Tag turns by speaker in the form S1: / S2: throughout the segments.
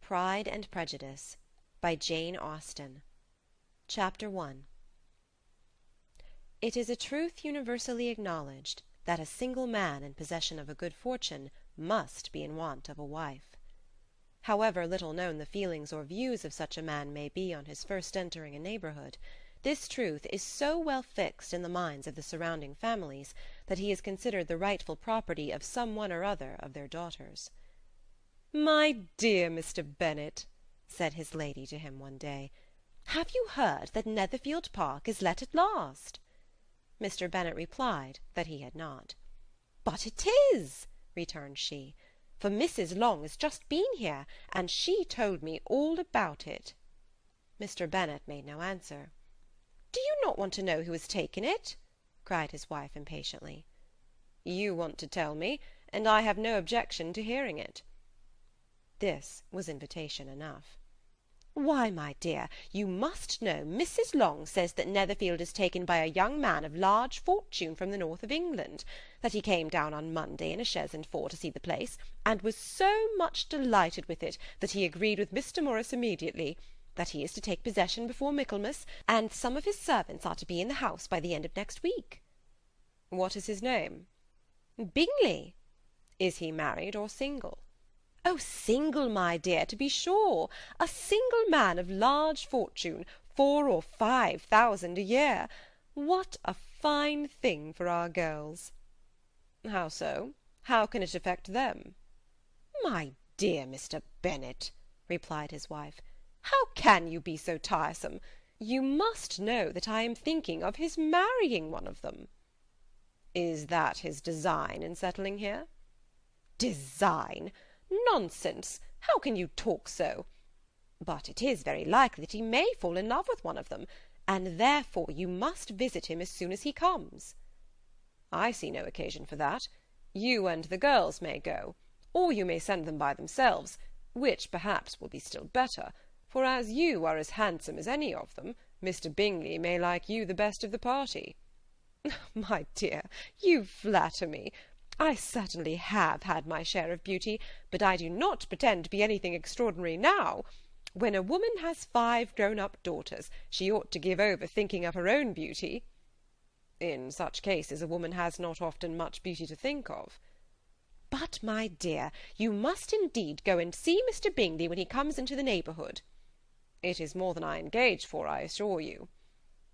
S1: Pride and Prejudice by Jane Austen. Chapter 1. It is a truth universally acknowledged that a single man in possession of a good fortune must be in want of a wife. However little known the feelings or views of such a man may be on his first entering a neighbourhood, this truth is so well fixed in the minds of the surrounding families that he is considered the rightful property of some one or other of their daughters. "My dear Mr. Bennet," said his lady to him one day, "have you heard that Netherfield Park is let at last?" Mr. Bennet replied that he had not. "But it is," returned she, "for Mrs. Long has just been here, and she told me all about it." Mr. Bennet made no answer. "Do you not want to know who has taken it?" cried his wife impatiently. "You want to tell me, and I have no objection to hearing it." This was invitation enough. "Why, my dear, you must know Mrs. Long says that Netherfield is taken by a young man of large fortune from the north of England, that he came down on Monday in a chaise and four to see the place, and was so much delighted with it that he agreed with Mr. Morris immediately, that he is to take possession before Michaelmas, and some of his servants are to be in the house by the end of next week." "What is his name?" "Bingley." "Is he married or single?" "Oh, single, my dear, to be sure. A single man of large fortune, 4,000 or 5,000 a year. What a fine thing for our girls!" "How so? How can it affect them?" "My dear Mr. Bennet," replied his wife, "how can you be so tiresome? You must know that I am thinking of his marrying one of them." "Is that his design in settling here?" "Design! Nonsense! How can you talk so? But it is very likely that he may fall in love with one of them, and therefore you must visit him as soon as he comes." "I see no occasion for that. You and the girls may go, or you may send them by themselves, which perhaps will be still better, for as you are as handsome as any of them, Mr. Bingley may like you the best of the party." "My dear, you flatter me. I certainly have had my share of beauty, but I do not pretend to be anything extraordinary now. When a woman has 5 grown-up daughters, she ought to give over thinking of her own beauty." "In such cases a woman has not often much beauty to think of." "But, my dear, you must indeed go and see Mr. Bingley when he comes into the neighbourhood." "It is more than I engage for, I assure you."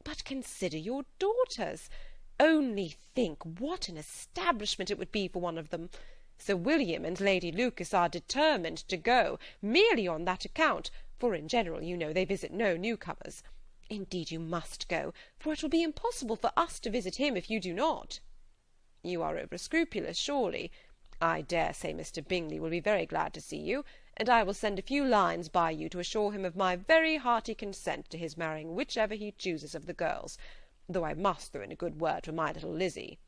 S1: "But consider your daughters. Only think what an establishment it would be for one of them. Sir William and Lady Lucas are determined to go, merely on that account, for in general, you know, they visit no newcomers. Indeed you must go, for it will be impossible for us to visit him if you do not." "You are over-scrupulous, surely. I dare say Mr. Bingley will be very glad to see you, and I will send a few lines by you to assure him of my very hearty consent to his marrying whichever he chooses of the girls, though I must throw in a good word for my little Lizzy."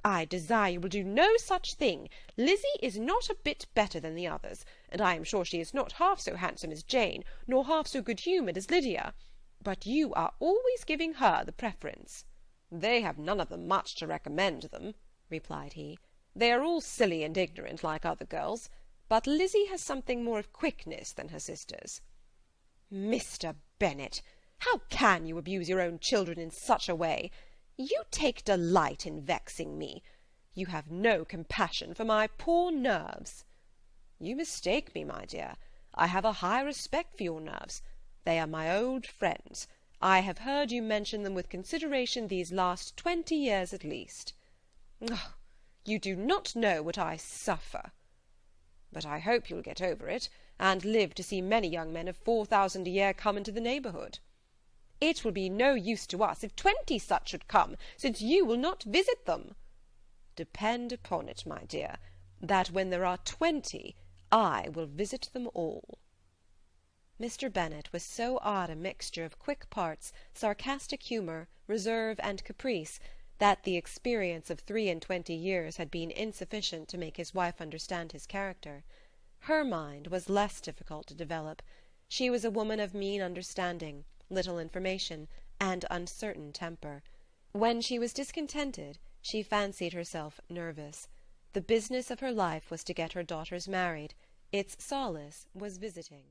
S1: "I desire you will do no such thing. Lizzy is not a bit better than the others, and I am sure she is not half so handsome as Jane, nor half so good-humoured as Lydia. But you are always giving her the preference." "They have none of them much to recommend them," replied he. "They are all silly and ignorant like other girls, but Lizzy has something more of quickness than her sisters." "Mr. Bennet, how can you abuse your own children in such a way? You take delight in vexing me. You have no compassion for my poor nerves." "You mistake me, my dear. I have a high respect for your nerves. They are my old friends. I have heard you mention them with consideration these last 20 years at least." "Oh, you do not know what I suffer." "But I hope you'll get over it, and live to see many young men of 4,000 a year come into the neighbourhood." "It will be no use to us if 20 such should come, since you will not visit them." "Depend upon it, my dear, that when there are 20, I will visit them all." Mr. Bennet was so odd a mixture of quick parts, sarcastic humour, reserve, and caprice, that the experience of 23 years had been insufficient to make his wife understand his character. Her mind was less difficult to develop. She was a woman of mean understanding, little information, and uncertain temper. When she was discontented, she fancied herself nervous. The business of her life was to get her daughters married, Its solace was visiting.